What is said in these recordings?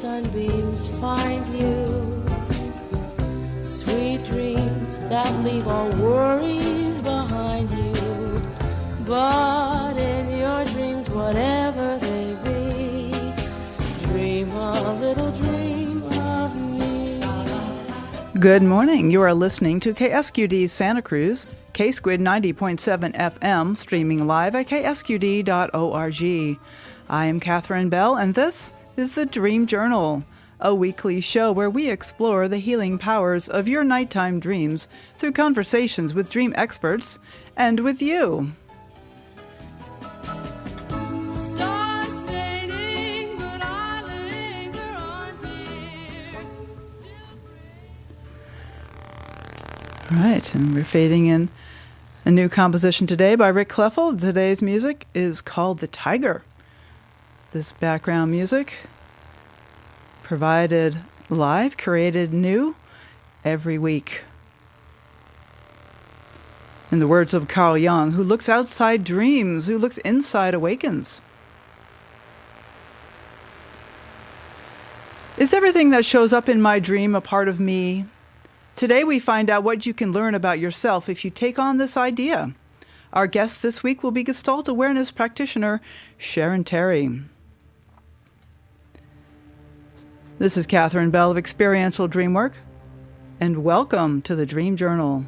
sunbeams find you. Sweet dreams that leave all worries behind you. But in your dreams, whatever they be, dream a little dream of me. Good morning. You are listening to KSQD Santa Cruz, KSQD 90.7 FM, streaming live at ksqd.org. I am Katherine Bell, and this is the Dream Journal, a weekly show where we explore the healing powers of your nighttime dreams through conversations with dream experts and with you. Stars fading, but I linger on, dear. All right, and we're fading in a new composition today by Rick Kleffel. Today's music is called The Tiger. This background music provided live, created new every week. In the words of Carl Jung, who looks outside dreams, who looks inside awakens. Is everything that shows up in my dream a part of me? Today we find out what you can learn about yourself if you take on this idea. Our guest this week will be Gestalt Awareness Practitioner Sharon Terry. This is Katherine Bell of Experiential Dreamwork, and welcome to the Dream Journal.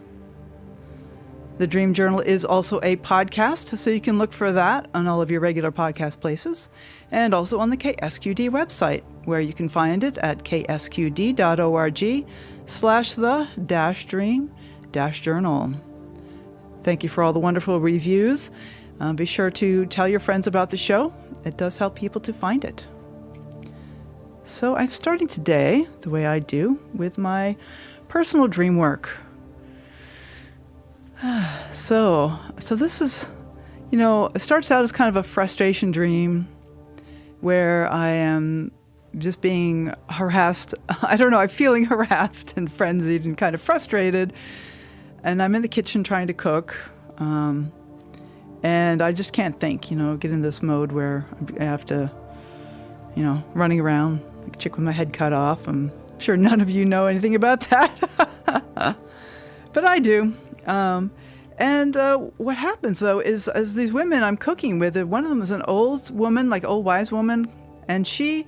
The Dream Journal is also a podcast, so you can look for that on all of your regular podcast places, and also on the KSQD website, where you can find it at ksqd.org/the-dream-journal. Thank you for all the wonderful reviews. Be sure to tell your friends about the show. It does help people to find it. So I'm starting today, the way I do, with my personal dream work. So this is, it starts out as kind of a frustration dream where I am just being harassed. I'm feeling harassed and frenzied and kind of frustrated. And I'm in the kitchen trying to cook. And I just can't think, get in this mode where I have to, running around like a chick with my head cut off. I'm sure none of you know anything about that. But I do. And what happens, though, is as these women I'm cooking with, one of them is an old woman, like old wise woman, and she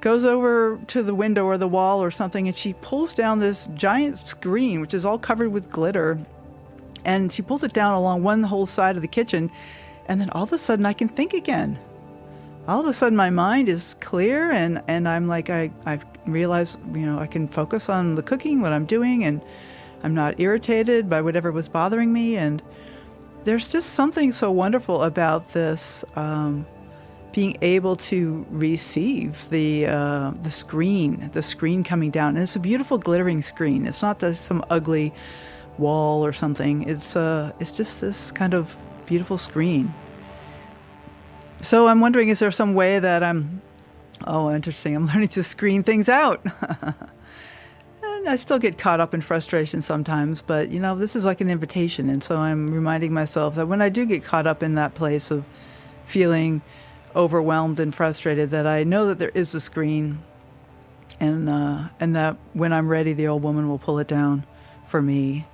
goes over to the window or the wall or something, and she pulls down this giant screen, which is all covered with glitter, and she pulls it down along one whole side of the kitchen, and then all of a sudden I can think again. All of a sudden my mind is clear, and I'm like, I've realized, I can focus on the cooking, what I'm doing, and I'm not irritated by whatever was bothering me. And there's just something so wonderful about this, being able to receive the screen coming down. And it's a beautiful glittering screen. It's not just some ugly wall or something. It's just this kind of beautiful screen. So I'm wondering, is there some way that I'm learning to screen things out. And I still get caught up in frustration sometimes, but this is like an invitation. And so I'm reminding myself that when I do get caught up in that place of feeling overwhelmed and frustrated, that I know that there is a screen, and that when I'm ready, the old woman will pull it down for me.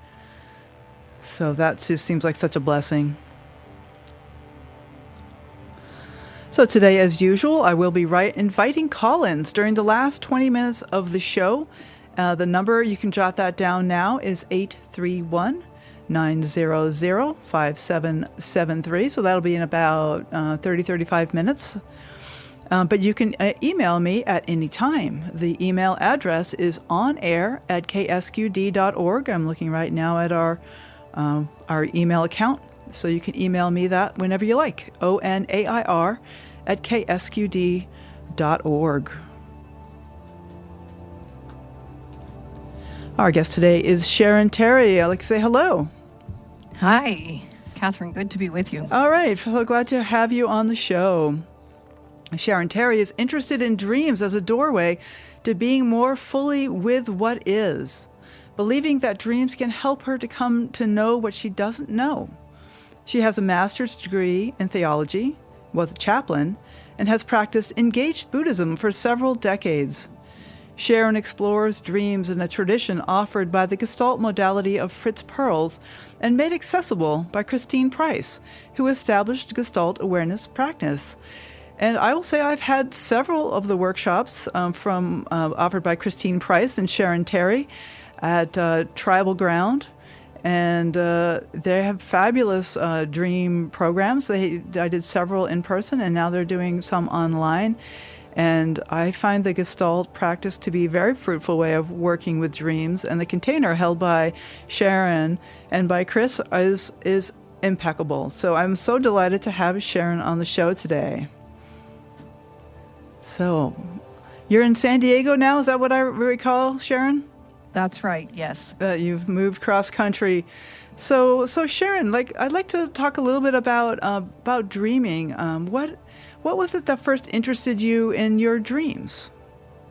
So that just seems like such a blessing. So today, as usual, I will be inviting call-ins during the last 20 minutes of the show. The number, you can jot that down now, is 831-900-5773. So that'll be in about 35 minutes. But you can email me at any time. The email address is onair@ksqd.org. I'm looking right now at our email account. So you can email me that whenever you like. onair@ksqd.org. Our guest today is Sharon Terry. I'd like to say hello. Hi, Katherine. Good to be with you. All right. So glad to have you on the show. Sharon Terry is interested in dreams as a doorway to being more fully with what is, believing that dreams can help her to come to know what she doesn't know. She has a master's degree in theology, was a chaplain, and has practiced engaged Buddhism for several decades. Sharon explores dreams in a tradition offered by the Gestalt modality of Fritz Perls and made accessible by Christine Price, who established Gestalt Awareness Practice. And I will say I've had several of the workshops offered by Christine Price and Sharon Terry at Tribal Ground. And they have fabulous dream programs. I did several in person, and now they're doing some online. And I find the Gestalt practice to be a very fruitful way of working with dreams. And the container held by Sharon and by Chris is impeccable. So I'm so delighted to have Sharon on the show today. So you're in San Diego now? Is that what I recall, Sharon? That's right, yes. You've moved cross country. So Sharon, I'd like to talk a little bit about dreaming. What was it that first interested you in your dreams?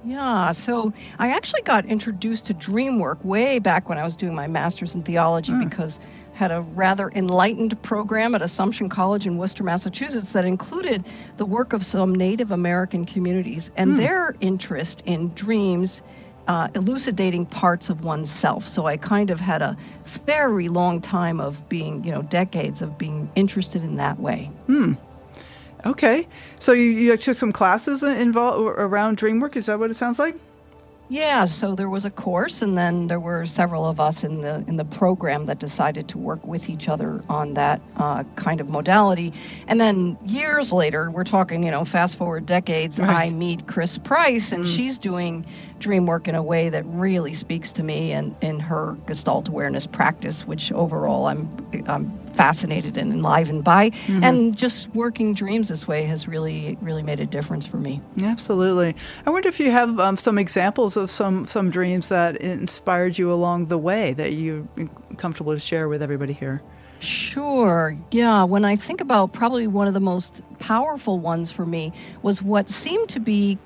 Yeah, so I actually got introduced to dream work way back when I was doing my master's in theology because I had a rather enlightened program at Assumption College in Worcester, Massachusetts that included the work of some Native American communities and their interest in dreams elucidating parts of oneself. So I kind of had a very long time of being, decades of being interested in that way. Okay. So you took some classes involved around dream work. Is that what it sounds like? Yeah, so there was a course, and then there were several of us in the program that decided to work with each other on that kind of modality. And then years later, we're talking, fast forward decades, right. I meet Chris Price, and she's doing dream work in a way that really speaks to me and in her Gestalt Awareness practice, which overall I'm fascinated and enlivened by. And just working dreams this way has really, really made a difference for me. Absolutely. I wonder if you have some examples of some dreams that inspired you along the way that you're comfortable to share with everybody here. Sure. Yeah. When I think about probably one of the most powerful ones for me was what seemed to be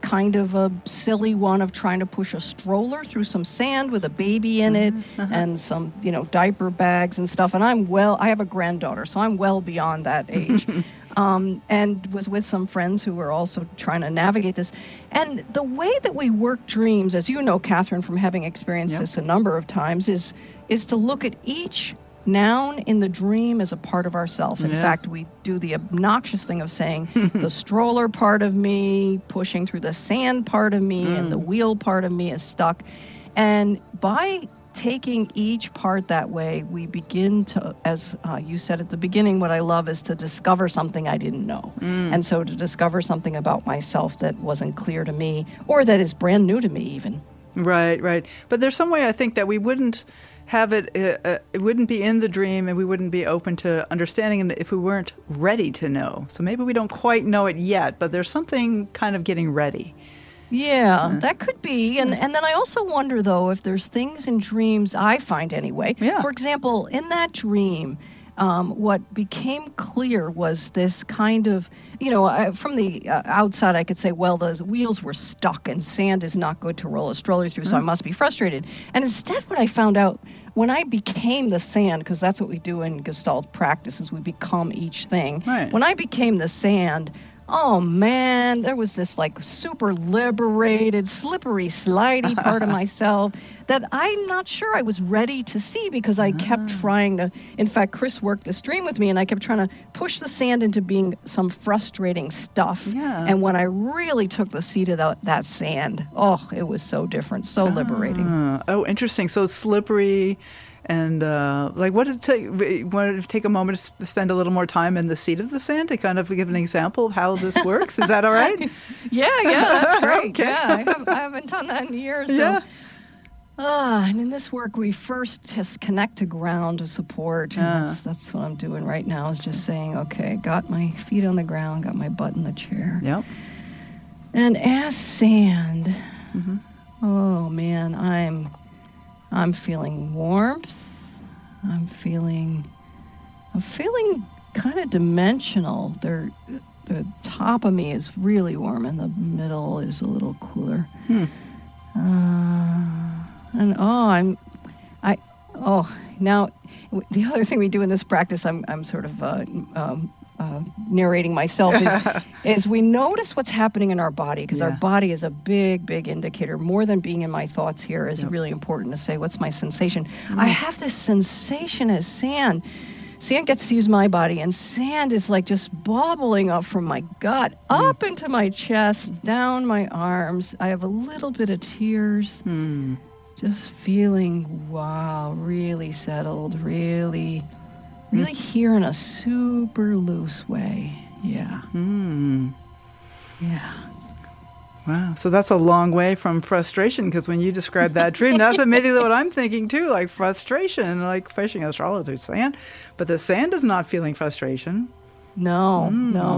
kind of a silly one of trying to push a stroller through some sand with a baby in it and some, diaper bags and stuff. And I have a granddaughter, so I'm well beyond that age. And was with some friends who were also trying to navigate this. And the way that we work dreams, as you know, Katherine, from having experienced this a number of times, is to look at each noun in the dream as a part of ourself. In fact, we do the obnoxious thing of saying the stroller part of me, pushing through the sand part of me, and the wheel part of me is stuck. And by taking each part that way, we begin to, as you said at the beginning, what I love is to discover something I didn't know. And so to discover something about myself that wasn't clear to me or that is brand new to me even. Right. But there's some way I think that we wouldn't have it wouldn't be in the dream and we wouldn't be open to understanding it if we weren't ready to know. So maybe we don't quite know it yet, but there's something kind of getting ready. Yeah, that could be. And then I also wonder, though, if there's things in dreams, I find anyway. Yeah. For example, in that dream, what became clear was this kind of, from the outside, I could say, well, the wheels were stuck and sand is not good to roll a stroller through, so I must be frustrated. And instead, what I found out when I became the sand, because that's what we do in Gestalt practice, is we become each thing. Right. When I became the sand, oh man, there was this super liberated, slippery, slidey part of myself that I'm not sure I was ready to see because I kept trying to, in fact, Chris worked this dream with me and I kept trying to push the sand into being some frustrating stuff. Yeah. And when I really took the seat of that sand, it was so different, so liberating. Oh, interesting. So slippery. And what did it take? Want to take a moment to spend a little more time in the seat of the sand to kind of give an example of how this works? Is that all right? Yeah, that's great. Okay. Yeah, I haven't done that in years. So. And in this work, we first just connect to ground to support. And that's what I'm doing right now, is just saying, okay, got my feet on the ground, got my butt in the chair. Yep. And as sand, oh man, I'm feeling warmth. I'm feeling kind of dimensional. The top of me is really warm, and the middle is a little cooler. Now the other thing we do in this practice, I'm sort of narrating myself, is we notice what's happening in our body, because our body is a big, big indicator. More than being in my thoughts here is really important to say, what's my sensation? I have this sensation as sand. Sand gets to use my body, and sand is like just bubbling up from my gut, up into my chest, down my arms. I have a little bit of tears. Just feeling, wow, really settled, really here in a super loose way. Yeah. Yeah. Wow. So that's a long way from frustration, because when you describe that dream, that's immediately what I'm thinking too, like frustration, like fishing a straw through sand. But the sand is not feeling frustration. No.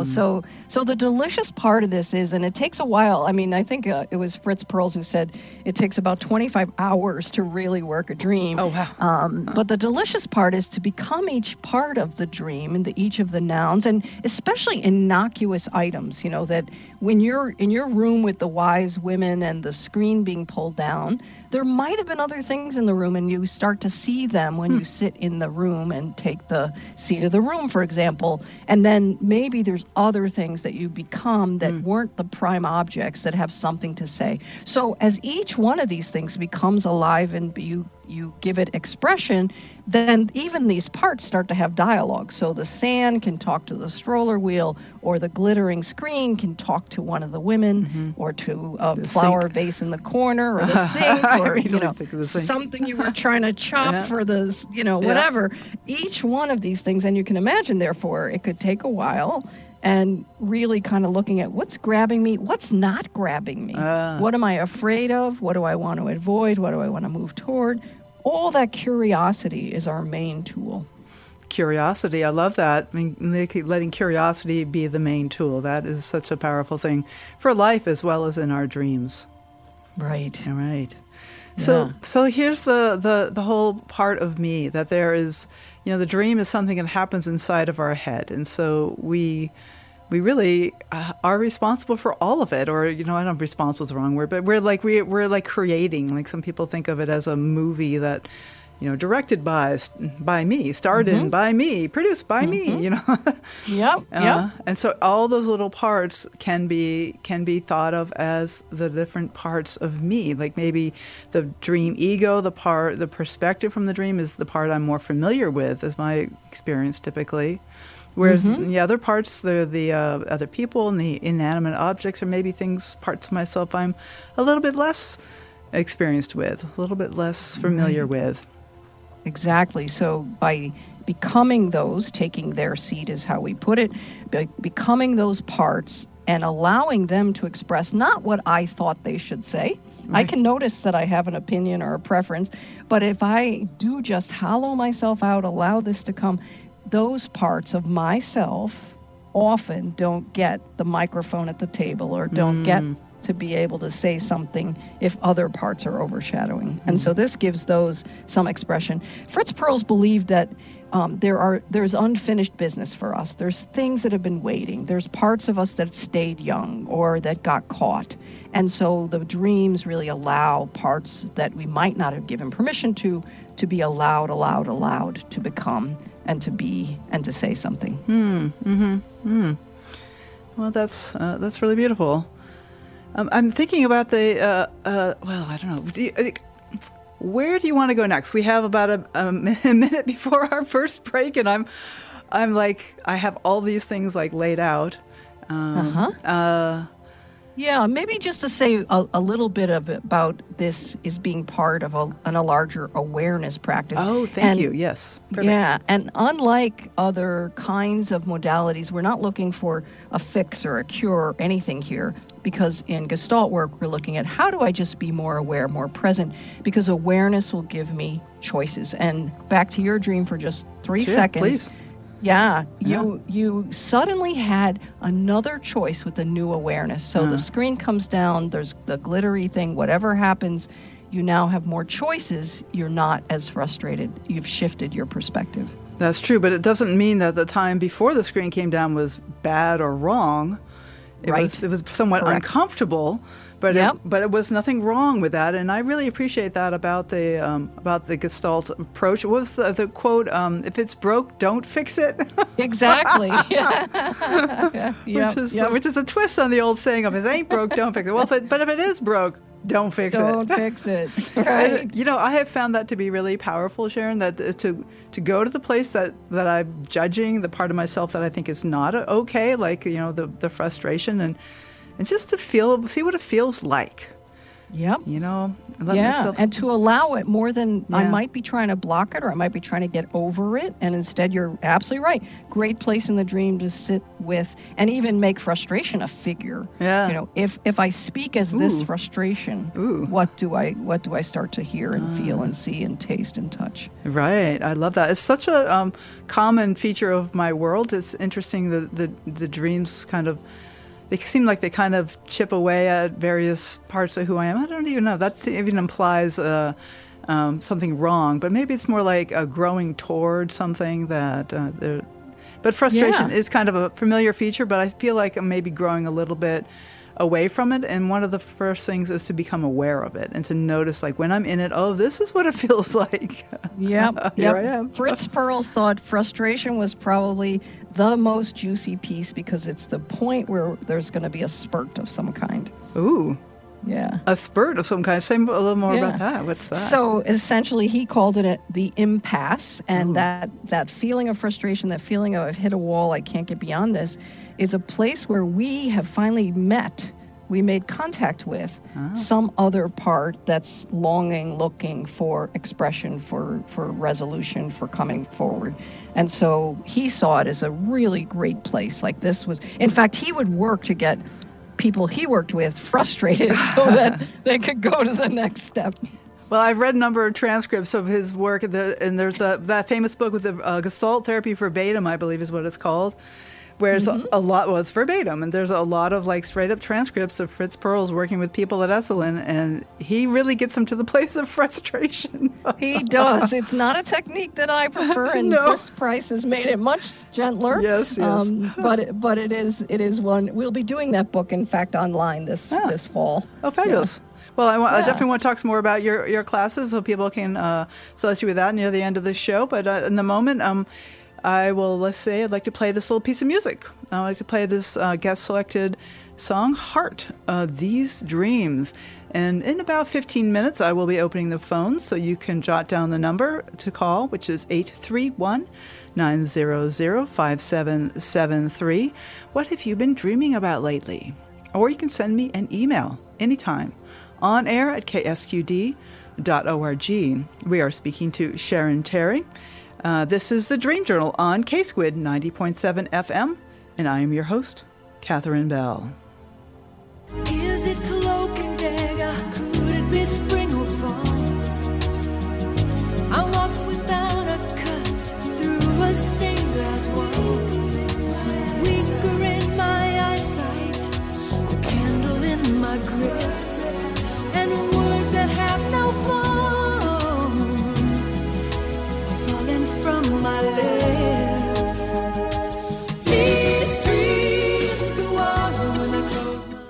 So the delicious part of this is, and it takes a while. I mean, I think it was Fritz Perls who said it takes about 25 hours to really work a dream. Oh, wow. But the delicious part is to become each part of the dream and each of the nouns, and especially innocuous items, that when you're in your room with the wise women and the screen being pulled down, there might have been other things in the room, and you start to see them when you sit in the room and take the seat of the room, for example. And then maybe there's other things that you become that weren't the prime objects that have something to say. So as each one of these things becomes alive and you give it expression, then even these parts start to have dialogue. So the sand can talk to the stroller wheel, or the glittering screen can talk to one of the women, or to a flower vase in the corner, or the sink, or something you were trying to chop for the, whatever. Each one of these things, and you can imagine, therefore, it could take a while, and really kind of looking at what's grabbing me, what's not grabbing me, what am I afraid of, what do I want to avoid, what do I want to move toward. All that curiosity is our main tool. Curiosity, I love that. I mean, letting curiosity be the main tool. That is such a powerful thing for life as well as in our dreams. Right. All right. So here's the whole part of me, that there is, the dream is something that happens inside of our head. And so we really are responsible for all of it, or I don't know if responsible is the wrong word, but we're like creating. Like some people think of it as a movie that, directed by me, starred in by me, produced by me. Yep. And so all those little parts can be thought of as the different parts of me. Like maybe the dream ego, the perspective from the dream is the part I'm more familiar with, is my experience typically. Whereas the other parts, the other people and the inanimate objects, or maybe parts of myself I'm a little bit less experienced with, a little bit less familiar with. Exactly. So by becoming those, taking their seat is how we put it, becoming those parts and allowing them to express not what I thought they should say. Right. I can notice that I have an opinion or a preference, but if I do just hollow myself out, allow this to come, those parts of myself often don't get the microphone at the table, or don't get to be able to say something if other parts are overshadowing. And so this gives those some expression. Fritz Perls believed that there's unfinished business for us. There's things that have been waiting. There's parts of us that stayed young or that got caught. And so the dreams really allow parts that we might not have given permission to be allowed to become and to be and to say something. Well, that's really beautiful. I'm thinking about I don't know. Where do you want to go next? We have about a minute before our first break, and I'm like, I have all these things like laid out. Yeah, maybe just to say a little bit about this is being part of a larger awareness practice. Oh, thank you. Yes. Perfect. Yeah, and unlike other kinds of modalities, we're not looking for a fix or a cure or anything here, because in Gestalt work, we're looking at how do I just be more aware, more present, because awareness will give me choices. And back to your dream for just 3 seconds. Please. Yeah, you suddenly had another choice with the new awareness. So the screen comes down, there's the glittery thing, whatever happens, you now have more choices. You're not as frustrated. You've shifted your perspective. That's true, but it doesn't mean that the time before the screen came down was bad or wrong. Right. It was somewhat Correct. uncomfortable, but Yep. but it was nothing wrong with that, and I really appreciate that about the Gestalt approach. What was the quote? If it's broke, don't fix it. Exactly. Which is a twist on the old saying of "if it ain't broke, don't fix it." Well, but if it is broke, don't fix it. Don't fix it. Right. And, I have found that to be really powerful, Sharon, that to go to the place that I'm judging, the part of myself that I think is not okay, like, the frustration, and just to see what it feels like. Yep. And let Yeah, myself... and to allow it more than I Yeah. might be trying to block it, or I might be trying to get over it. And instead, you're absolutely right. Great place in the dream to sit with and even make frustration a figure. Yeah. If I speak as this Ooh. frustration, Ooh. what do I start to hear and feel and see and taste and touch? Right. I love that. It's such a common feature of my world. It's interesting the dreams kind of... They seem like they kind of chip away at various parts of who I am. I don't even know. That even implies something wrong, but maybe it's more like growing toward something that... But frustration Yeah. is kind of a familiar feature, but I feel like I'm maybe growing a little bit away from it. And one of the first things is to become aware of it and to notice, like, when I'm in it, oh, this is what it feels like. Yep. Here Yep. I am. Fritz Perls thought frustration was probably the most juicy piece because it's the point where there's going to be a spurt of some kind. Ooh, Yeah. a spurt of some kind. Say a little more Yeah. about that. What's that? So essentially, he called it the impasse, and Ooh. that feeling of frustration, that feeling of I've hit a wall, I can't get beyond this, is a place where we have finally met. We made contact with some other part that's longing, looking for expression, for resolution, for coming forward. And so he saw it as a really great place. Like this was, in fact, he would work to get people he worked with frustrated so that they could go to the next step. Well, I've read a number of transcripts of his work, and there's that famous book with the Gestalt Therapy Verbatim, I believe is what it's called, where it's a lot was verbatim, and there's a lot of like straight up transcripts of Fritz Perls working with people at Esalen, and he really gets them to the place of frustration. He does. It's not a technique that I prefer, and No. Chris Price has made it much gentler. Yes. But it is one. We'll be doing that book, in fact, online this fall. Oh, fabulous. Well, I Yeah. definitely want to talk some more about your classes so people can select you with that near the end of the show. But in the moment, I'd like to play this little piece of music. I'd like to play this guest-selected song, Heart, These Dreams. And in about 15 minutes, I will be opening the phones, so you can jot down the number to call, which is 831-900-5773. What have you been dreaming about lately? Or you can send me an email anytime on air at ksqd.org. We are speaking to Sharon Terry. This is the Dream Journal on KSQD 90.7 FM, and I am your host, Katherine Bell. Is it cloak and dagger? Could it be spring or fall? I walk without a cut through a stained glass wall. Weaker in my eyesight, a candle in my grip, and words that have no form are falling from my lips. These dreams go on when I close my eyes.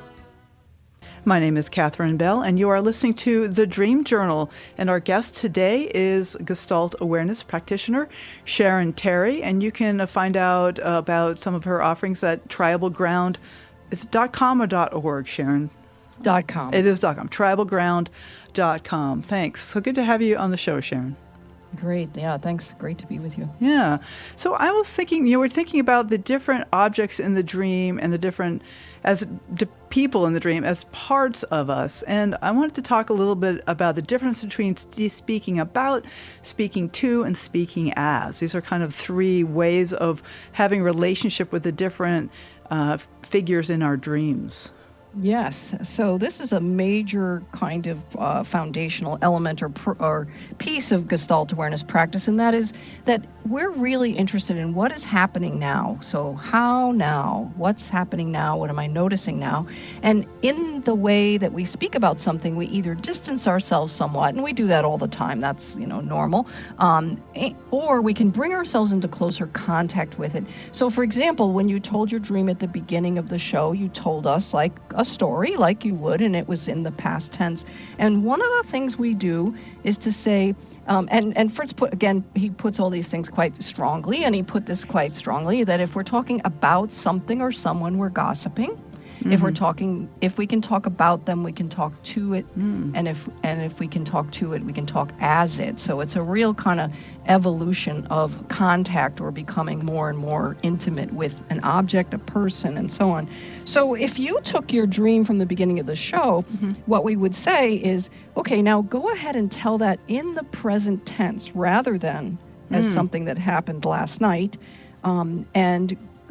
My name is Katherine Bell, and you are listening to The Dream Journal. And our guest today is Gestalt Awareness Practitioner Sharon Terry. And you can find out about some of her offerings at tribalground. It's .com or .org, Sharon? .com. It is .com, tribalground.com. Thanks. So good to have you on the show, Sharon. Great. Yeah, thanks. Great to be with you. Yeah. So I was thinking, we're thinking about the different objects in the dream and the different people in the dream as parts of us. And I wanted to talk a little bit about the difference between speaking about, speaking to, and speaking as. These are kind of three ways of having relationship with the different figures in our dreams. Yes. So this is a major kind of foundational element or piece of Gestalt awareness practice, and that is that we're really interested in what is happening now. So how now? What's happening now? What am I noticing now? And in the way that we speak about something, we either distance ourselves somewhat, and we do that all the time. That's normal. Or we can bring ourselves into closer contact with it. So, for example, when you told your dream at the beginning of the show, you told us like a story like you would, and it was in the past tense. And one of the things we do is to say, and Fritz he puts all these things quite strongly, and he put this quite strongly, that if we're talking about something or someone, we're gossiping. Mm-hmm. If we can talk about them, we can talk to it, and if we can talk to it, we can talk as it. So it's a real kind of evolution of contact or becoming more and more intimate with an object, a person, and so on. So if you took your dream from the beginning of the show, what we would say is, okay, now go ahead and tell that in the present tense rather than as something that happened last night,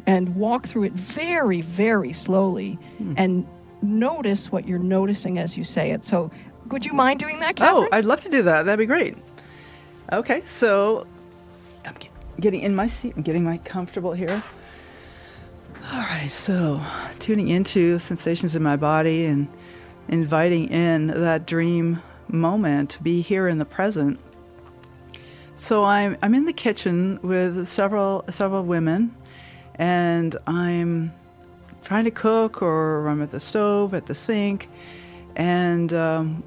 and walk through it very, very slowly and notice what you're noticing as you say it. So would you mind doing that, Katherine? Oh, I'd love to do that. That'd be great. Okay, so I'm getting in my seat. I'm getting my comfortable here. All right, so tuning into sensations in my body and inviting in that dream moment to be here in the present. So I'm in the kitchen with several women, and I'm trying to cook, or I'm at the stove, at the sink, and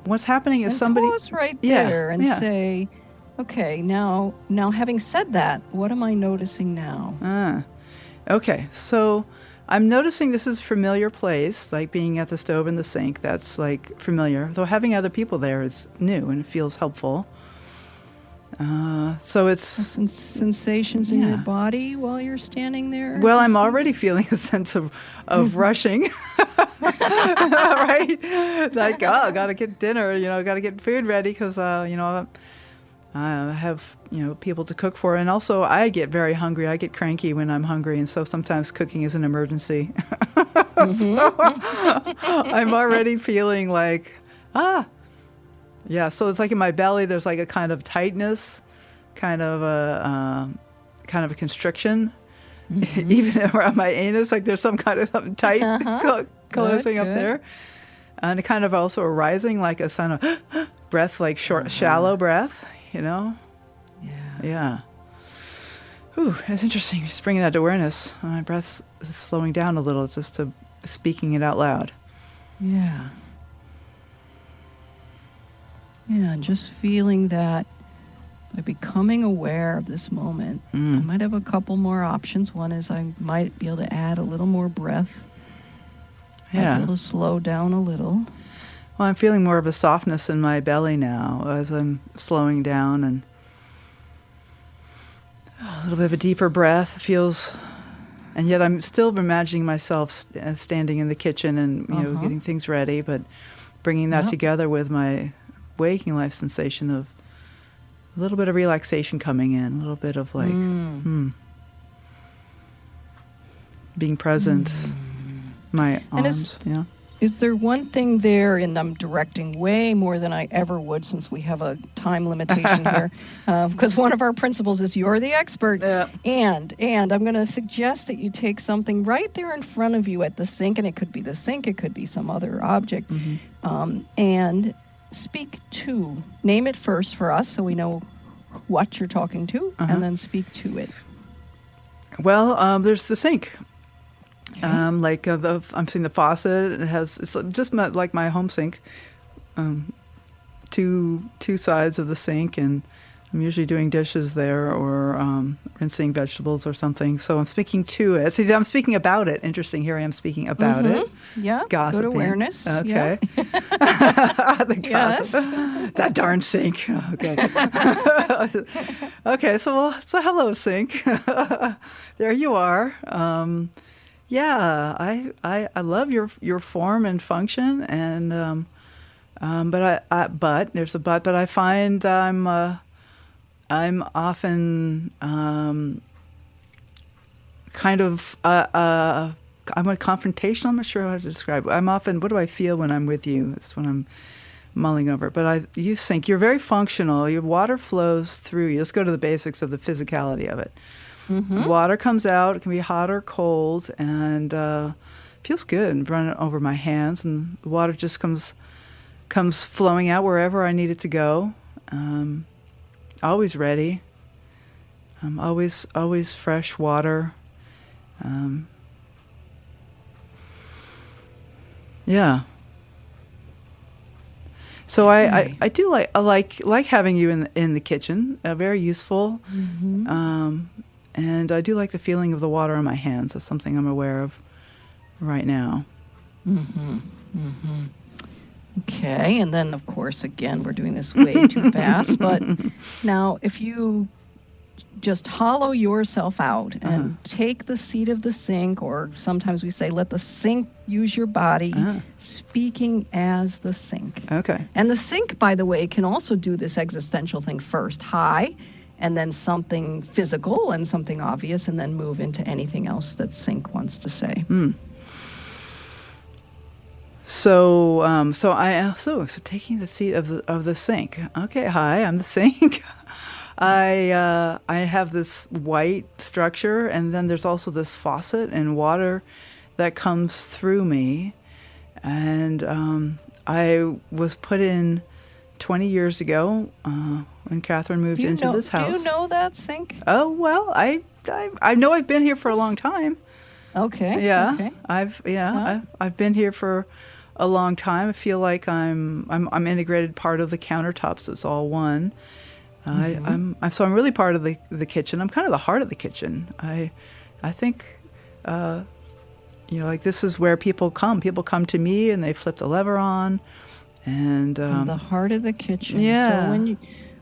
what's happening is somebody pause right there and say, okay, now having said that, what am I noticing now? Okay, so I'm noticing this is a familiar place, like being at the stove and the sink. That's like familiar, though having other people there is new and it feels helpful. So it's sensations in your body while you're standing there. Well, I'm already feeling a sense of rushing, right? Like, gotta get dinner, gotta get food ready because I have people to cook for, and also I get very hungry. I get cranky when I'm hungry, and so sometimes cooking is an emergency. So I'm already feeling like so it's like in my belly, there's like a kind of tightness, kind of a constriction, even around my anus, like there's some kind of something tight closing up there. And it kind of also arising like a kind of breath, like short, shallow breath, Yeah. Ooh, it's interesting. Just bringing that to awareness. My breath is slowing down a little just to speaking it out loud. Yeah. Yeah, just feeling that by becoming aware of this moment. I might have a couple more options. One is I might be able to add a little more breath. Yeah. Be able to slow down a little. Well, I'm feeling more of a softness in my belly now as I'm slowing down, and a little bit of a deeper breath feels, and yet I'm still imagining myself standing in the kitchen and getting things ready, but bringing that together with my waking life sensation of a little bit of relaxation coming in, a little bit of like being present. My arms, Is there one thing there, and I'm directing way more than I ever would since we have a time limitation here, because one of our principles is you're the expert, and I'm going to suggest that you take something right there in front of you at the sink, and it could be the sink, it could be some other object, and speak to. Name it first for us so we know what you're talking to, and then speak to it. Well, there's the sink. Okay. I'm seeing the faucet. It's just like my home sink. Two sides of the sink, and I'm usually doing dishes there or rinsing vegetables or something. So I'm speaking to it. See, I'm speaking about it. Interesting. Here I am speaking about it. Yeah. Gossiping. Good awareness. Okay. Yeah. The gossip. That darn sink. Okay. Okay. So hello, sink. There you are. I love your form and function, and but there's a but. But I find I'm often kind of I'm a confrontational. I'm not sure how to describe it. What do I feel when I'm with you? That's what I'm mulling over. But you think you're very functional. Your water flows through you. Let's go to the basics of the physicality of it. Water comes out. It can be hot or cold, and feels good. And running over my hands, and the water just comes flowing out wherever I need it to go. Always ready. Always fresh water. Yeah. So I do like having you in the kitchen. Very useful. And I do like the feeling of the water on my hands. That's something I'm aware of right now. Okay, and then of course, again, we're doing this way too fast. But now, if you just hollow yourself out and take the seat of the sink, or sometimes we say, let the sink use your body, speaking as the sink. Okay. And the sink, by the way, can also do this existential thing first, high, and then something physical and something obvious, and then move into anything else that sink wants to say. So taking the seat of the sink. Okay, hi, I'm the sink. I have this white structure, and then there's also this faucet and water that comes through me. And I was put in 20 years ago when Katherine moved into this house. Do you know that sink? Oh, well, I know I've been here for a long time. Okay. Yeah. Okay. I've been here for a long time. I feel like I'm integrated part of the countertops. It's all one. I'm really part of the kitchen. I'm kind of the heart of the kitchen. I think, like this is where people come. People come to me and they flip the lever on, and the heart of the kitchen. Yeah. So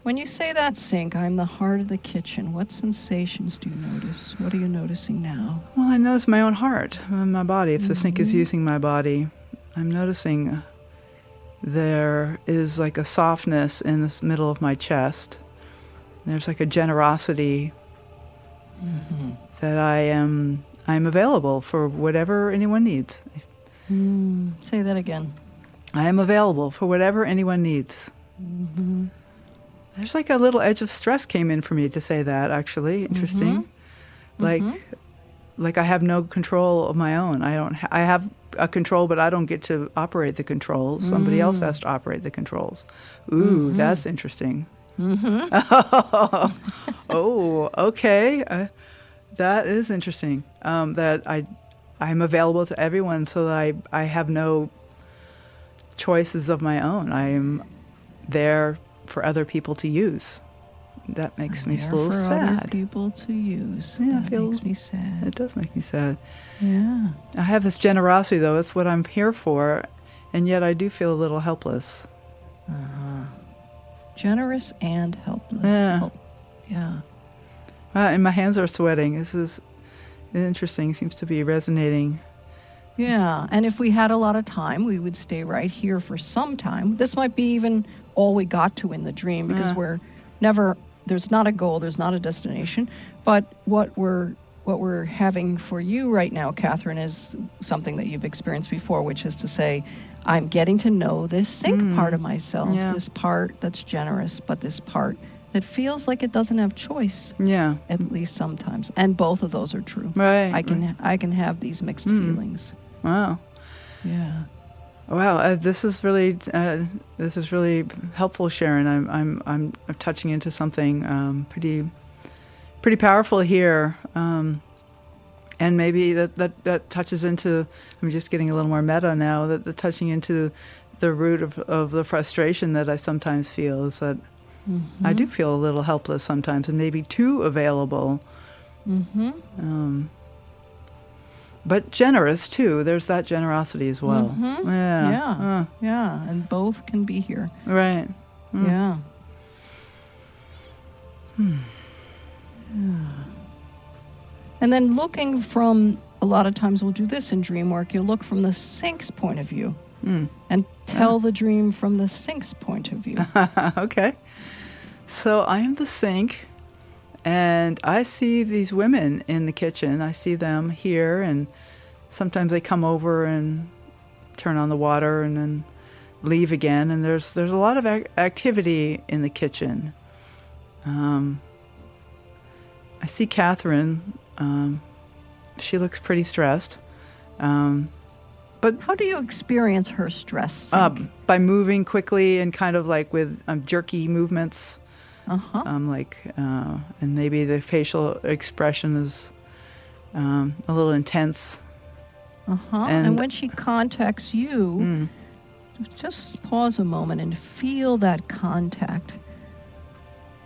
when you say that sink, I'm the heart of the kitchen. What sensations do you notice? What are you noticing now? Well, I notice my own heart and my body. If the sink is using my body, I'm noticing there is like a softness in the middle of my chest. There's like a generosity that I'm available for whatever anyone needs. Say that again. I am available for whatever anyone needs. There's like a little edge of stress came in for me to say that, actually. Interesting. Like I have no control of my own. I have a control, but I don't get to operate the controls. Somebody else has to operate the controls. Ooh, that's interesting. Oh, okay. That is interesting. That I'm available to everyone, so that I have no choices of my own. I am there for other people to use. That makes me a little sad. Other people to use. Yeah, that makes me sad. It does make me sad. Yeah. I have this generosity, though. It's what I'm here for, and yet I do feel a little helpless. Generous and helpless. Yeah. Yeah. And my hands are sweating. This is interesting. It seems to be resonating. Yeah, and if we had a lot of time, we would stay right here for some time. This might be even all we got to in the dream, because there's not a goal, there's not a destination, but what we're having for you right now, Katherine, is something that you've experienced before, which is to say, I'm getting to know this sink part of myself, this part that's generous, but this part that feels like it doesn't have choice. Yeah. At least sometimes. And both of those are true. Right. I can have these mixed feelings. Wow. Yeah. Wow. This is really helpful, Sharon. I'm touching into something pretty powerful here. And maybe that touches into, I'm just getting a little more meta now, that touching into the root of the frustration that I sometimes feel is that I do feel a little helpless sometimes, and maybe too available. But generous too. There's that generosity as well. Yeah. Yeah. And both can be here. Right. Yeah. Yeah. And then looking from, a lot of times we'll do this in dream work, you look from the sink's point of view and tell the dream from the sink's point of view. Okay. So I am the sink, and I see these women in the kitchen. I see them here, and sometimes they come over and turn on the water and then leave again. And there's a lot of activity in the kitchen. I see Katherine. She looks pretty stressed. But How do you experience her stress? by moving quickly and kind of like with jerky movements. Uh-huh. And maybe the facial expression is a little intense. Uh-huh. And when she contacts you, just pause a moment and feel that contact.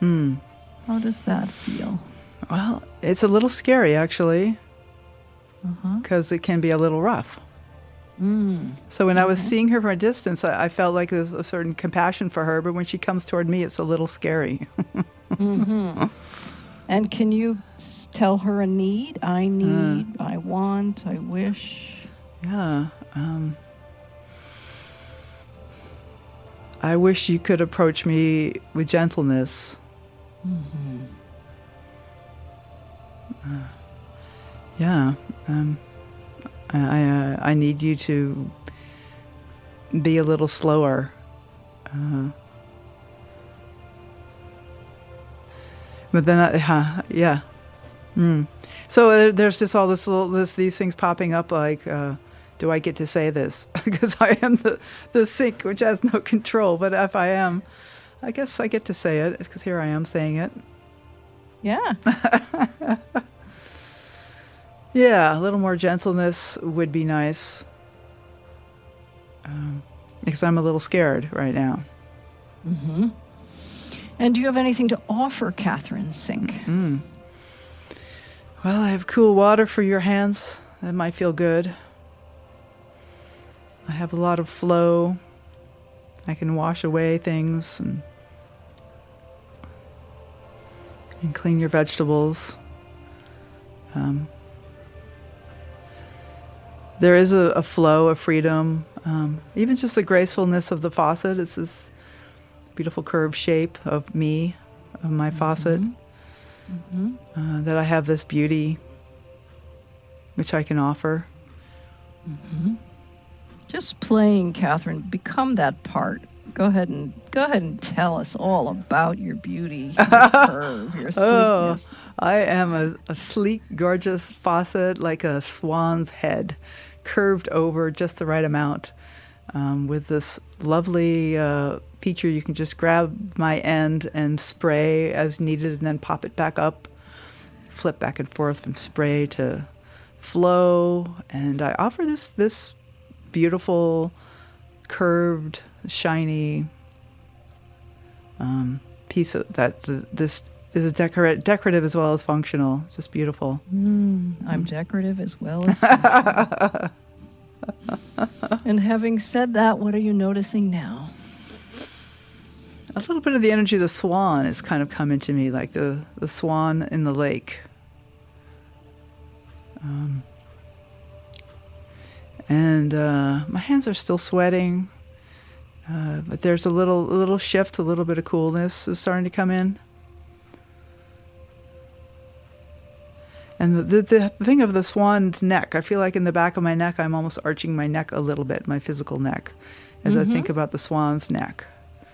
How does that feel? Well, it's a little scary, actually, Uh-huh. because it can be a little rough. So when I was seeing her from a distance, I felt like there's a certain compassion for her, but when she comes toward me, it's a little scary. And can you tell her a need? I need, I want, I wish. Yeah. I wish you could approach me with gentleness. Yeah. I need you to be a little slower. But then, yeah. So there's just all these things popping up like, do I get to say this? Because I am the sink, which has no control. But if I am, I guess I get to say it, because here I am saying it. Yeah. Yeah, a little more gentleness would be nice. Because I'm a little scared right now. And do you have anything to offer Katherine Sink? Well, I have cool water for your hands. That might feel good. I have a lot of flow. I can wash away things and clean your vegetables. There is a flow of freedom. Even just the gracefulness of the faucet. It's this beautiful curved shape of me, of my faucet. That I have this beauty which I can offer. Just playing, Katherine. Become that part. Go ahead and tell us all about your beauty, your curve, your sleekness. I am a sleek, gorgeous faucet, like a swan's head, curved over just the right amount, with this lovely feature. You can just grab my end and spray as needed, and then pop it back up, flip back and forth from spray to flow. And I offer this beautiful, curved, shiny piece of that. This is decorative as well as functional. It's just beautiful. I'm decorative as well as functional. And having said that, what are you noticing now? A little bit of the energy of the swan has kind of come into me, like the swan in the lake. And my hands are still sweating, but there's a little shift, a little bit of coolness is starting to come in. And the thing of the swan's neck, I feel like in the back of my neck, I'm almost arching my neck a little bit, my physical neck, as I think about the swan's neck.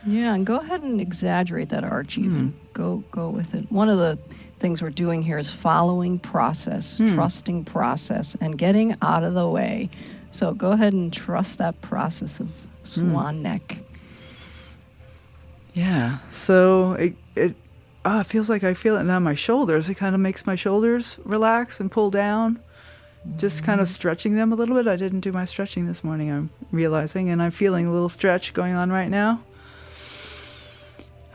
Yeah, and go ahead and exaggerate that arch even. Go with it. One of the things we're doing here is following process, trusting process, and getting out of the way. So go ahead and trust that process of swan neck. Yeah, so it feels like I feel it now in my shoulders. It kind of makes my shoulders relax and pull down, just kind of stretching them a little bit. I didn't do my stretching this morning, I'm realizing, and I'm feeling a little stretch going on right now.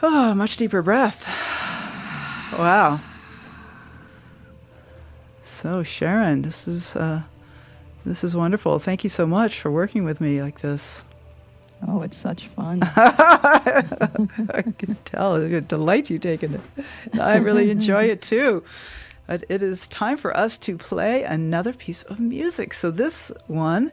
Oh, much deeper breath. Wow. So Sharon, this is wonderful. Thank you so much for working with me like this. Oh, it's such fun. I can tell. It's a delight you taking it. I really enjoy it too. But it is time for us to play another piece of music. So this one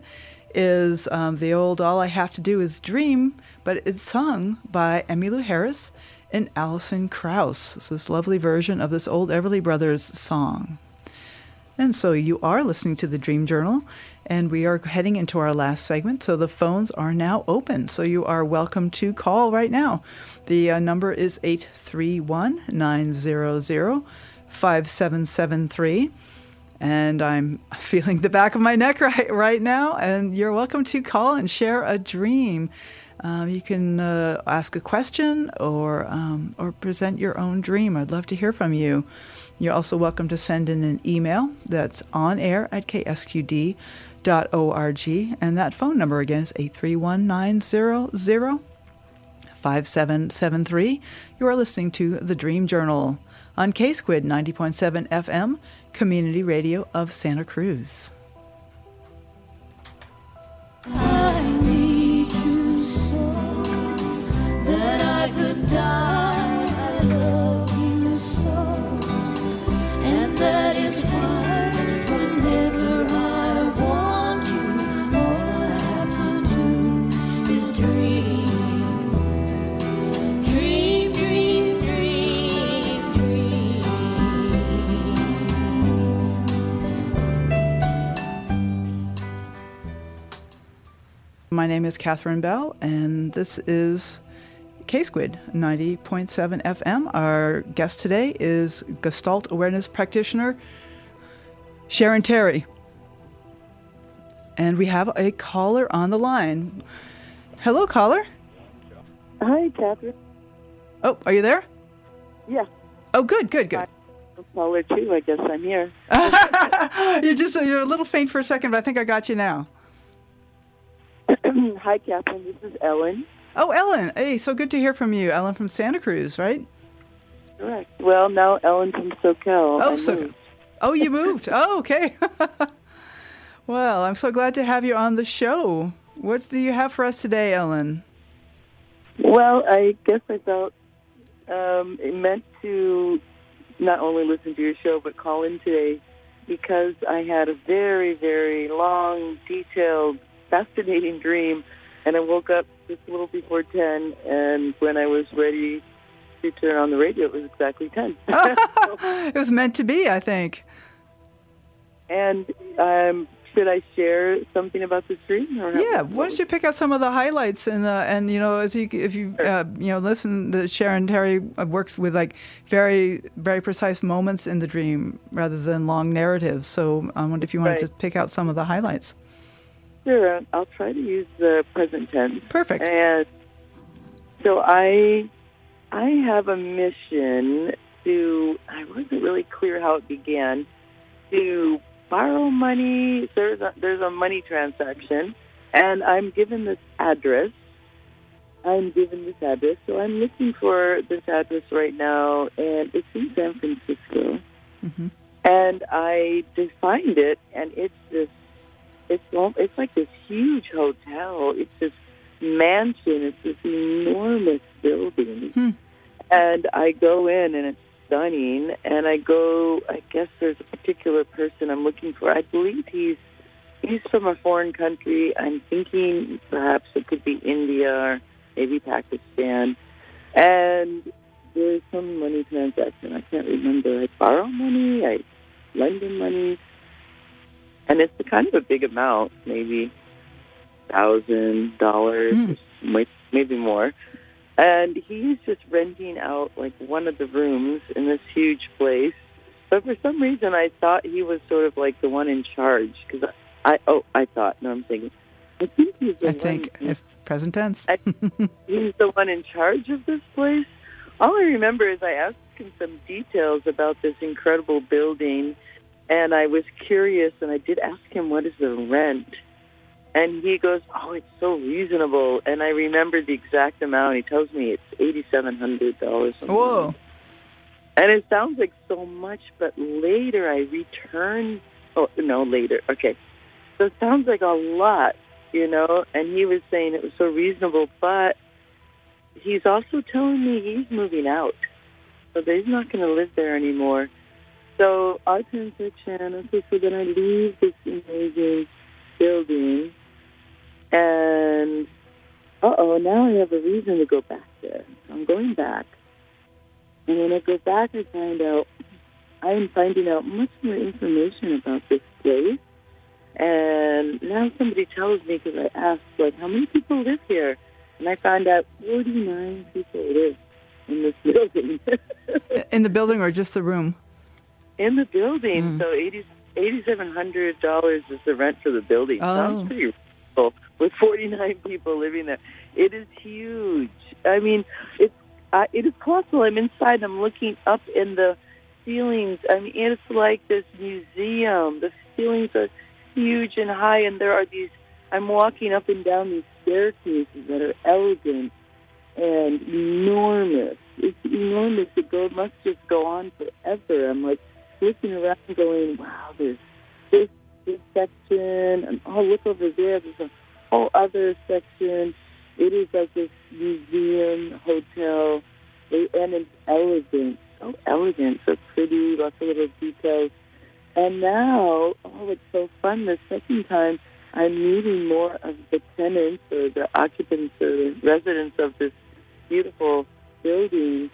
is the old All I Have to Do Is Dream, but it's sung by Emmylou Harris and Alison Krauss. So this lovely version of this old Everly Brothers song. And so you are listening to the Dream Journal, and we are heading into our last segment. So the phones are now open. So you are welcome to call right now. The number is 831-900-5773. And I'm feeling the back of my neck right now. And you're welcome to call and share a dream. You can ask a question or present your own dream. I'd love to hear from you. You're also welcome to send in an email that's onair@ksqd.org. And that phone number again is 831-900-5773. You are listening to The Dream Journal on KSQD 90.7 FM, Community Radio of Santa Cruz. I need you so that I could die. I love you so, and that is why whenever I want you, all I have to do is dream, dream, dream, dream, dream. My name is Katherine Bell, and this is KSQD 90.7 FM. Our guest today is Gestalt Awareness Practitioner Sharon Terry. And we have a caller on the line. Hello, caller. Hi, Katherine. Oh, are you there? Yeah. Oh, good. I'm a caller too. I guess I'm here. You're a little faint for a second, but I think I got you now. Hi, Katherine. This is Ellen. Oh, Ellen. Hey, so good to hear from you. Ellen from Santa Cruz, right? Correct. Well, now Ellen from SoCal. Oh, I SoCal. moved. Oh, you moved. Oh, okay. Well, I'm so glad to have you on the show. What do you have for us today, Ellen? Well, I guess I felt it meant to not only listen to your show, but call in today because I had a very, very long, detailed, fascinating dream, and I woke up just a little before 10, and when I was ready to turn on the radio, it was exactly 10. It was meant to be, I think. And should I share something about this dream? Or Yeah, why don't you pick out some of the highlights and you know, if you listen, Sharon Terry works with like very, very precise moments in the dream rather than long narratives. So I wonder if you want to just pick out some of the highlights. Sure, I'll try to use the present tense. Perfect. And so I have a mission to, I wasn't really clear how it began, to borrow money. There's a money transaction, and I'm given this address. So I'm looking for this address right now, and it's in San Francisco. Mm-hmm. And I defined it, and it's like this huge hotel. It's this mansion. It's this enormous building. Hmm. And I go in, and it's stunning. And I guess there's a particular person I'm looking for. I believe he's from a foreign country. I'm thinking perhaps it could be India or maybe Pakistan. And there's some money transaction. I can't remember. I borrow money. I lend him money. And it's kind of a big amount, maybe $1,000, maybe more. And he's just renting out like one of the rooms in this huge place. But for some reason, I thought he was sort of like the one in charge. Because I think he's the one. If present tense. He's the one in charge of this place. All I remember is I asked him some details about this incredible building. And I was curious, and I did ask him, what is the rent? And he goes, oh, it's so reasonable. And I remember the exact amount. He tells me it's $8,700. Whoa. And it sounds like so much, but later I returned. Oh, no, later. Okay. So it sounds like a lot, you know. And he was saying it was so reasonable, but he's also telling me he's moving out. So that he's not going to live there anymore. So our transaction, okay, so then I leave this amazing building, and now I have a reason to go back there. So I'm going back, and when I go back, I find out I'm finding out much more information about this place. And now somebody tells me, because I asked, like, how many people live here? And I found out 49 people live in this building. In the building or just the room? In the building. So $8,700 is the rent for the building. Oh. Sounds pretty reasonable with 49 people living there. It is huge. I mean, it is colossal. I'm inside. I'm looking up in the ceilings. I mean, it's like this museum. The ceilings are huge and high, and there are these. I'm walking up and down these staircases that are elegant and enormous. It's enormous. It must just go on forever. I'm like looking around, going, "Wow, there's this section, and oh, look over there. There's a whole other section." It is like this museum, hotel, and it's elegant, so pretty, lots of little details. And now, it's so fun. The second time, I'm meeting more of the tenants or the occupants or the residents of this beautiful building,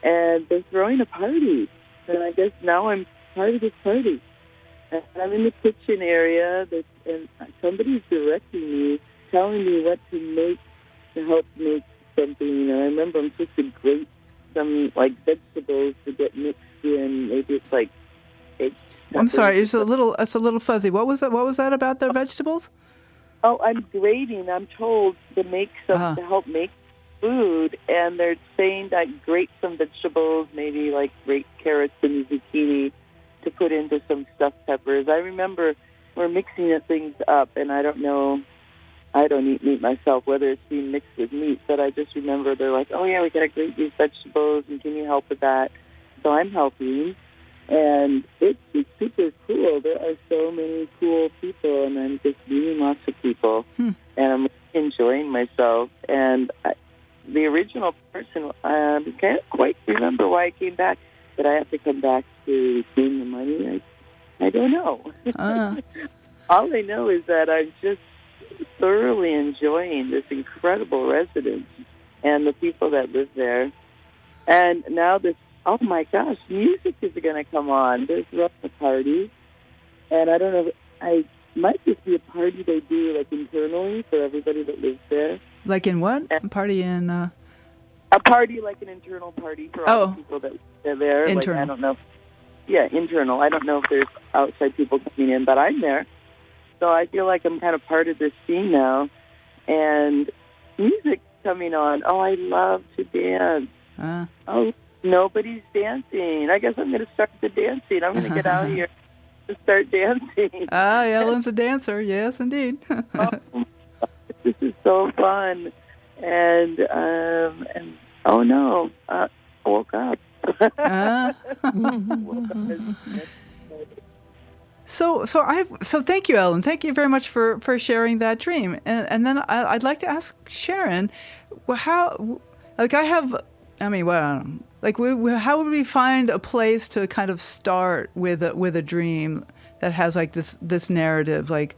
and they're throwing a party. And I guess now I'm part of this party. And I'm in the kitchen area, and somebody's directing me, telling me what to make to help make something. You know, I remember I'm supposed to grate some like vegetables to get mixed in. Maybe it's like. I'm sorry, it's a little fuzzy. What was that? What was that about the vegetables? Oh, I'm grating. I'm told to make some to help make food, and they're saying that grate some vegetables, maybe like grate carrots and zucchini, to put into some stuffed peppers. I remember we're mixing things up, and I don't know. I don't eat meat myself, whether it's being mixed with meat, but I just remember they're like, "Oh yeah, we gotta grate these vegetables, and can you help with that?" So I'm helping. And it's just super cool. There are so many cool people, and I'm just meeting lots of people, and I'm enjoying myself. And the original person, can't quite remember why I came back, but I have to come back to gain the money. I don't know. All I know is that I'm just thoroughly enjoying this incredible residence and the people that live there. And now this, oh my gosh, music is going to come on. There's a party, and I don't know, I might just be a party they do like internally for everybody that lives there. Like in what? A party in... A party, like an internal party for all the people that live there. Internal. Like, I don't know. Yeah, internal. I don't know if there's outside people coming in, but I'm there. So I feel like I'm kind of part of this scene now. And music coming on. Oh, I love to dance. Oh, nobody's dancing. I guess I'm going to start the dancing. I'm going to get out here to start dancing. Ellen's a dancer. Yes, indeed. This is so fun. And oh no, I woke up. So thank you, Ellen. Thank you very much for sharing that dream. And then I'd like to ask Sharon, how would we find a place to kind of start with a dream that has like this narrative, like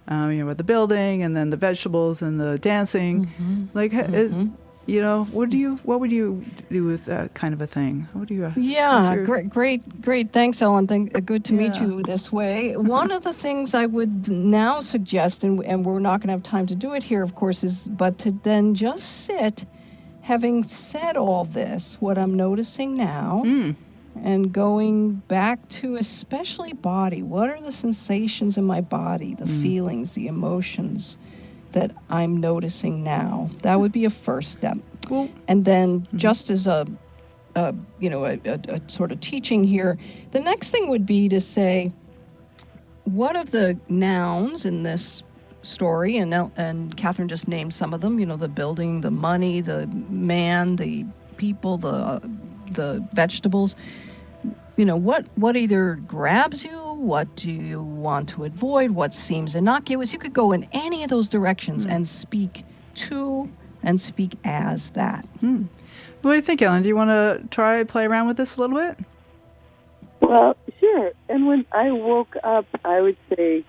with the building and then the vegetables and the dancing, what would you do with that kind of a thing? What do you? Great. Thanks, Ellen. Good to meet you this way. One of the things I would now suggest, and we're not going to have time to do it here, of course, but to then just sit, having said all this, what I'm noticing now, and going back to especially body. What are the sensations in my body, the feelings, the emotions that I'm noticing now? That would be a first step. Cool. And then just as a sort of teaching here, the next thing would be to say, what of the nouns in this story, and Katherine just named some of them, the building, the money, the man, the people, the vegetables, what either grabs you, what do you want to avoid, what seems innocuous. You could go in any of those directions and speak to and speak as that. What do you think, Ellen? Do you want to play around with this a little bit? Well, sure. And when I woke up, I would say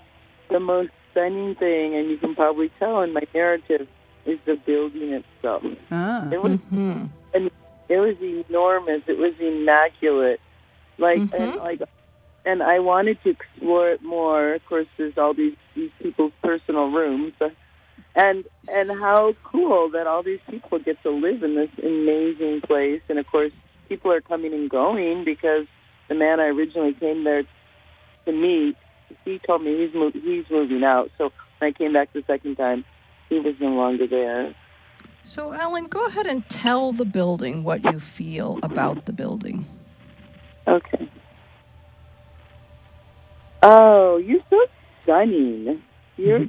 the most stunning thing, and you can probably tell in my narrative, is the building itself. It was enormous. It was immaculate. Like, Mm-hmm. and I wanted to explore it more. Of course, there's all these people's personal rooms, and how cool that all these people get to live in this amazing place. And of course, people are coming and going because the man I originally came there to meet, he told me he's moving out. So when I came back the second time, he was no longer there. So, Ellen, go ahead and tell the building what you feel about the building. Okay. Oh, you're so stunning. You're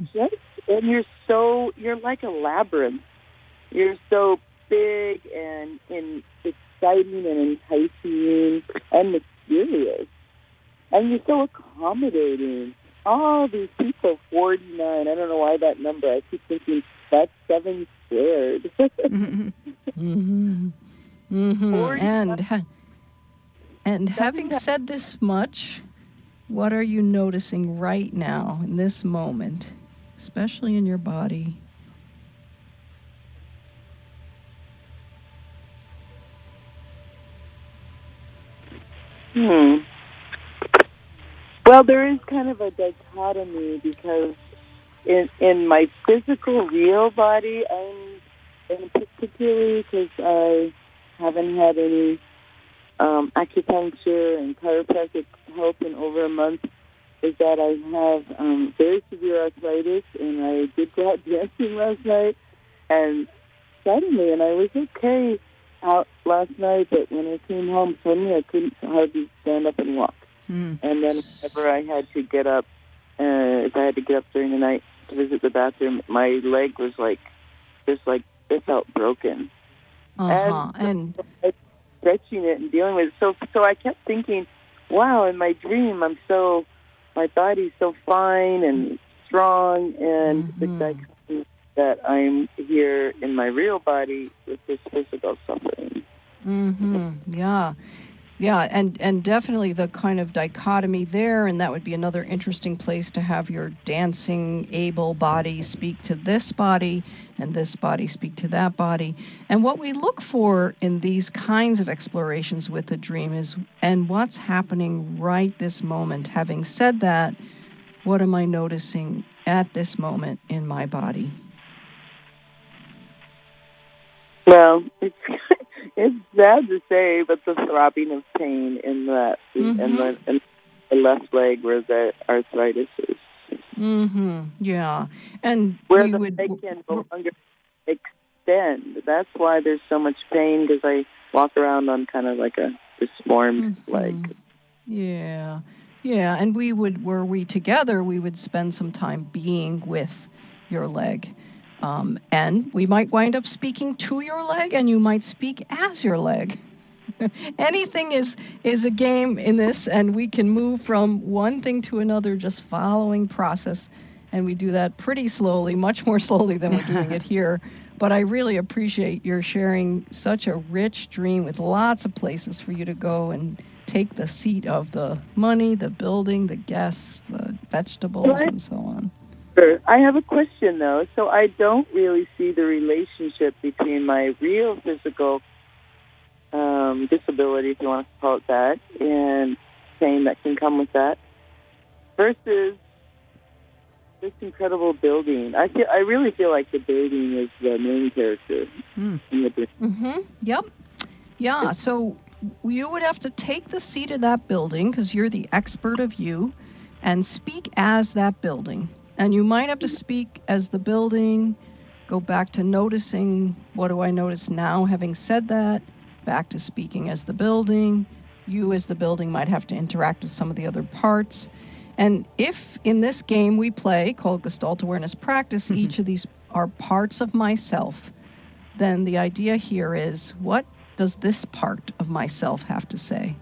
you're like a labyrinth. You're so big and exciting and enticing and mysterious. And you're so accommodating. All these people, 49. I don't know why that number. I keep thinking that's 7 squared. Mm-hmm. Mm-hmm. And having said this much, what are you noticing right now in this moment, especially in your body? Well, there is kind of a dichotomy because in my physical, real body, I'm, and particularly because I haven't had any acupuncture and chiropractic help in over a month, is that I have very severe arthritis, and I did go out dancing last night, and suddenly, and I was okay out last night, but when I came home, suddenly I couldn't hardly stand up and walk. And then whenever I had to get up, if I had to get up during the night to visit the bathroom, my leg was it felt broken. And stretching it and dealing with it. So I kept thinking, wow, in my dream, my body's so fine and strong, and the dichotomy that I'm here in my real body with this physical suffering. Yeah, and definitely the kind of dichotomy there, and that would be another interesting place to have your dancing able body speak to this body and this body speak to that body. And what we look for in these kinds of explorations with the dream is, and what's happening right this moment. Having said that, what am I noticing at this moment in my body? Well, it's sad to say, but the throbbing of pain in the in the left leg where the arthritis is. Yeah, and where the leg can no longer extend. That's why there's so much pain, because I walk around on kind of like a deformed leg. Yeah, and were we together, we would spend some time being with your leg. And we might wind up speaking to your leg, and you might speak as your leg. Anything is a game in this, and we can move from one thing to another just following process. And we do that pretty slowly, much more slowly than we're doing it here. But I really appreciate your sharing such a rich dream with lots of places for you to go and take the seat of the money, the building, the guests, the vegetables, and so on. Sure. I have a question, though. So I don't really see the relationship between my real physical disability, if you want to call it that, and pain that can come with that, versus this incredible building. I really feel like the building is the main character in the building. Yep. Yeah, so you would have to take the seat of that building, because you're the expert of you, and speak as that building. And you might have to speak as the building, go back to noticing, what do I notice now? Having said that, back to speaking as the building. You as the building might have to interact with some of the other parts. And if in this game we play, called Gestalt Awareness Practice, each of these are parts of myself, then the idea here is, what does this part of myself have to say?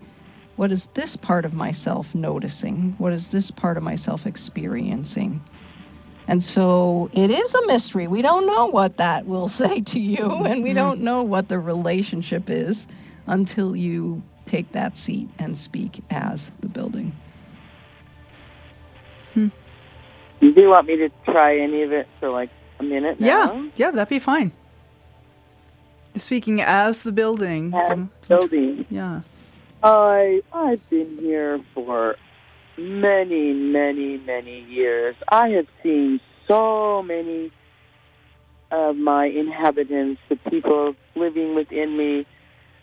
What is this part of myself noticing? What is this part of myself experiencing? And so it is a mystery. We don't know what that will say to you, and we don't know what the relationship is until you take that seat and speak as the building. Do you want me to try any of it for like a minute now? Yeah, that'd be fine. Speaking as the building. As building. Yeah. I've been here for many, many, many years. I have seen so many of my inhabitants, the people living within me,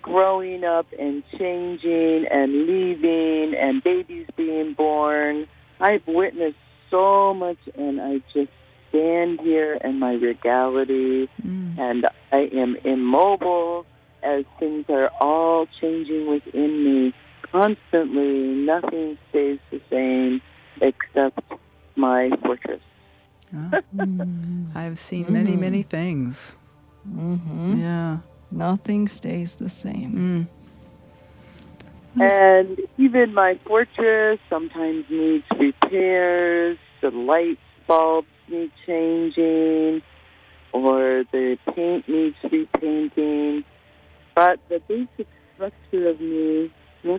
growing up and changing and leaving and babies being born. I've witnessed so much, and I just stand here in my regality, and I am immobile as things are all changing within me constantly. Nothing stays the same except my fortress. I've seen many, many things. Yeah. Nothing stays the same. And even my fortress sometimes needs repairs. The light bulbs need changing, or the paint needs repainting. But the basic structure of me, oh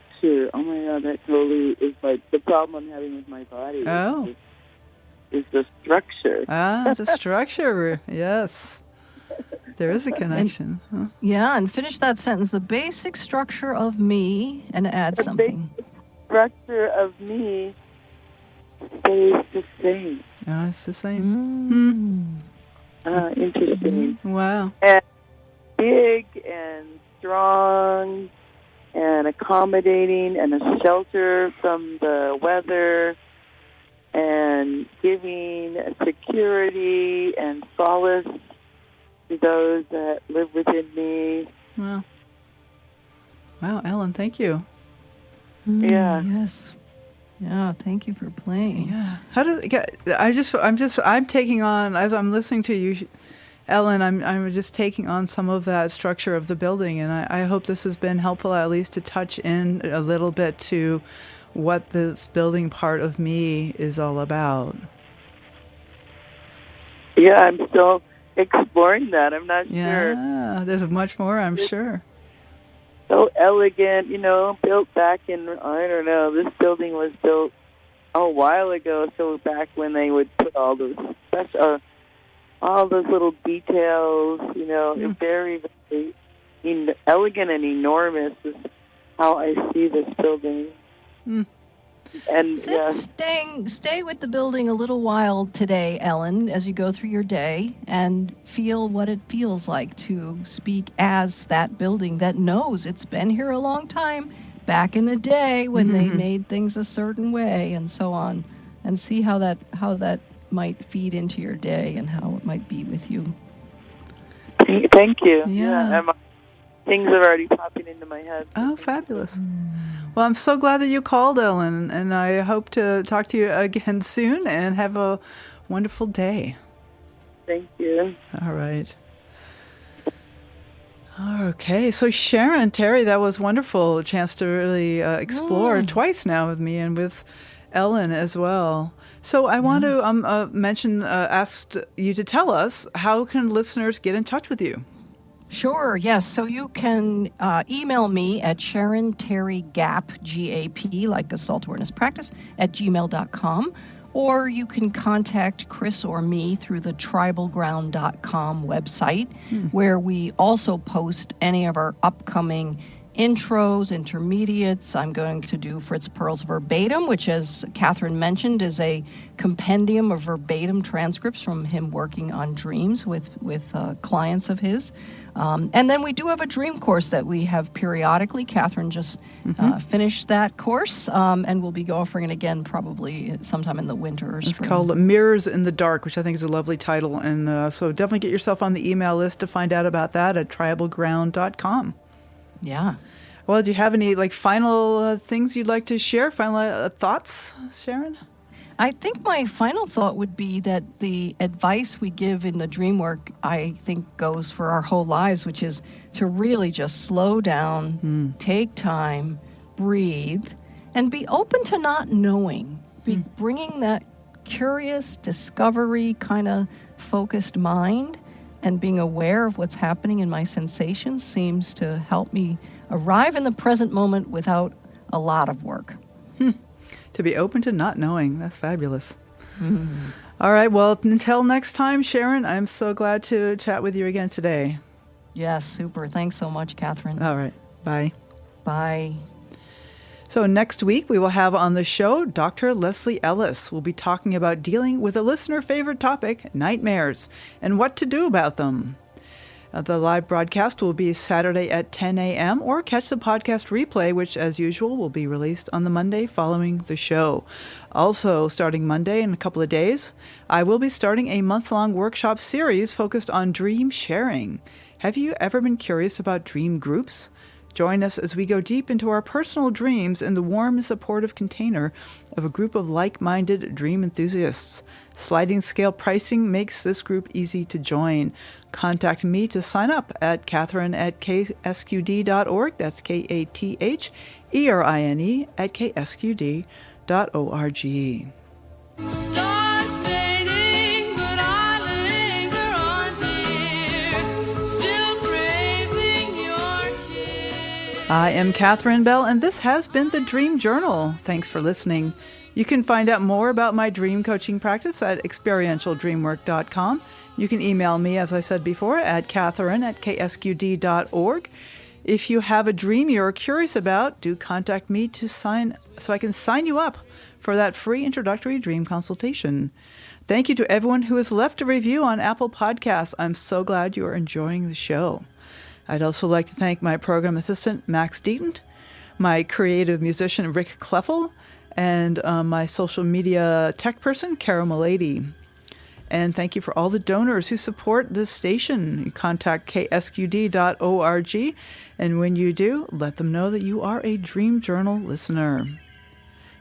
my God, that totally is like the problem I'm having with my body. Oh. Is the structure. The structure, yes. There is a connection. Yeah, and finish that sentence. The basic structure of me, and add something. The basic structure of me stays the same. Oh, it's the same. Interesting. Wow. And big and strong and accommodating and a shelter from the weather and giving security and solace to those that live within me. Wow, Ellen, thank you. Yeah. Yes. Yeah, thank you for playing. Yeah. How does I'm taking on, as I'm listening to you, Ellen, I'm just taking on some of that structure of the building, and I hope this has been helpful, at least to touch in a little bit to what this building part of me is all about. Yeah, I'm still exploring that. I'm not sure. Yeah, there's much more, I'm sure. So elegant, built back in, I don't know, this building was built a while ago, so back when they would put all those little details, very, very elegant and enormous is how I see this building. And stay with the building a little while today, Ellen, as you go through your day, and feel what it feels like to speak as that building that knows it's been here a long time, back in the day when they made things a certain way, and so on, and see how that might feed into your day and how it might be with you. Thank you. Yeah. Things are already popping into my head. Oh, fabulous. Well, I'm so glad that you called, Ellen, and I hope to talk to you again soon, and have a wonderful day. Thank you. All right. Okay, so Sharon Terry, that was wonderful. A chance to really explore twice now with me and with Ellen as well. So I want to ask you to tell us, how can listeners get in touch with you? Sure, yes. So you can email me at Sharon Terry GAP, like Gestalt Awareness Practice, at gmail.com. Or you can contact Chris or me through the tribalground.com website, where we also post any of our upcoming intros, intermediates. I'm going to do Fritz Perls Verbatim, which, as Katherine mentioned, is a compendium of verbatim transcripts from him working on dreams with clients of his. And then we do have a dream course that we have periodically. Katherine just finished that course, and we'll be offering it again probably sometime in the winter or spring. It's called Mirrors in the Dark, which I think is a lovely title. And so definitely get yourself on the email list to find out about that at tribalground.com. Yeah. Well, do you have any final things you'd like to share? Final thoughts, Sharon? I think my final thought would be that the advice we give in the dream work, I think, goes for our whole lives, which is to really just slow down, take time, breathe, and be open to not knowing. Bringing that curious, discovery kind of focused mind and being aware of what's happening in my sensations seems to help me arrive in the present moment without a lot of work. To be open to not knowing. That's fabulous. All right. Well, until next time, Sharon, I'm so glad to chat with you again today. Yes, super. Thanks so much, Katherine. All right. Bye. Bye. So next week, we will have on the show Dr. Leslie Ellis. We'll be talking about dealing with a listener favorite topic, nightmares, and what to do about them. The live broadcast will be Saturday at 10 a.m. or catch the podcast replay, which, as usual, will be released on the Monday following the show. Also, starting Monday in a couple of days, I will be starting a month-long workshop series focused on dream sharing. Have you ever been curious about dream groups? Join us as we go deep into our personal dreams in the warm and supportive container of a group of like-minded dream enthusiasts. Sliding scale pricing makes this group easy to join. Contact me to sign up at Katherine at ksqd.org. That's Katherine at ksqd.org. Stars fading, but I linger on, dear, still craving your kiss. I am Katherine Bell, and this has been the Dream Journal. Thanks for listening. You can find out more about my dream coaching practice at experientialdreamwork.com. You can email me, as I said before, at Katherine at ksqd.org. If you have a dream you're curious about, do contact me so I can sign you up for that free introductory dream consultation. Thank you to everyone who has left a review on Apple Podcasts. I'm so glad you are enjoying the show. I'd also like to thank my program assistant, Max Deaton, my creative musician, Rick Kleffel, and my social media tech person, Carol Milady. And thank you for all the donors who support this station. You contact ksqd.org, and when you do, let them know that you are a Dream Journal listener.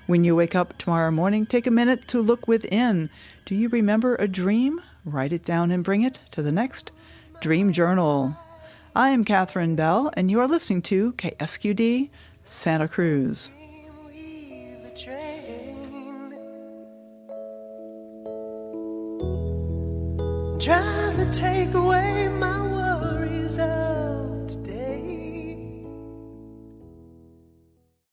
When you wake up tomorrow morning, take a minute to look within. Do you remember a dream? Write it down and bring it to the next Dream Journal. I am Katherine Bell, and you are listening to KSQD Santa Cruz. Trying to take away my